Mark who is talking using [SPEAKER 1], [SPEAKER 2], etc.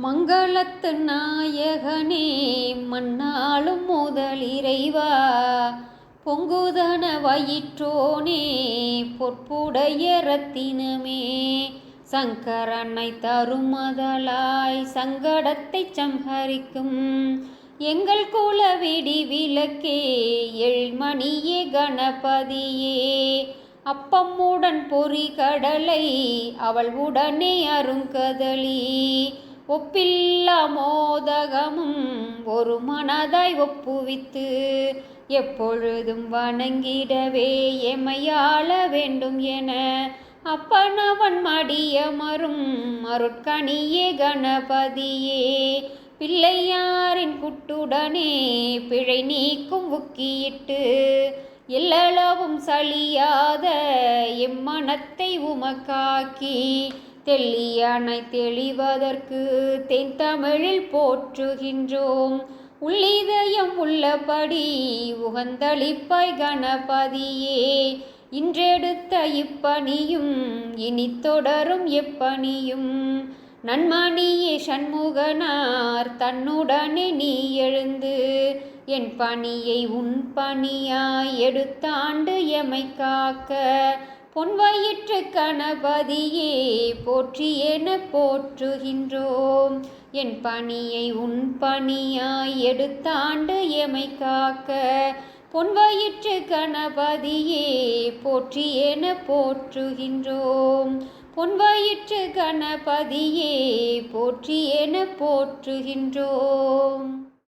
[SPEAKER 1] மங்களத்து நாயகனே மண்ணாளும் முதலிறைவா, பொங்குதன வயிற்றோனே பொற்புடைய ரத்தினமே, சங்கரனை தருமதலாய் சங்கடத்தைச் சம்ஹரிக்கும் எங்கள் குல விடி விளக்கே எழ்மணியே கணபதியே, அப்பம்முடன் பொறி கடலை அவள் உடனே அருங்கதலி, ஒப்பில்லா மோதகமும் ஒரு மனதாய் ஒப்புவித்து எப்பொழுதும் வணங்கிடவே எமையாள வேண்டும் என அப்பனவன் மடியமரும் அருட்கணியே கணபதியே, பிள்ளையாரின் குட்டுடனே பிழை நீக்கும் உக்கியிட்டு எல்லளவும் சலியாத எம்மனத்தை உமக்காக்கி தெள்ளியானை தெளிவதற்கு தென்தமிழில் போற்றுகின்றோம். உள்ளிதயம் உள்ளபடி உகந்தளிப்பாய் கணபதியே, இன்றெடுத்த இப்பணியும் இனி தொடரும் எப்பணியும் நன்மணியே சண்முகனார் தன்னுடனே நீ எழுந்து என் பணியை உன் பணியாய் எடுத்தாண்டு எமை காக்க, பொன்வயிற்று கணபதியே போற்றி என போற்றுகின்றோம். என் பணியை உன் பணியாய் எடுத்தாண்டு எமை காக்க, பொன்வயிற்று கணபதியே போற்றி என போற்றுகின்றோம். பொன்வயிற்று கணபதியே போற்றி என போற்றுகின்றோம்.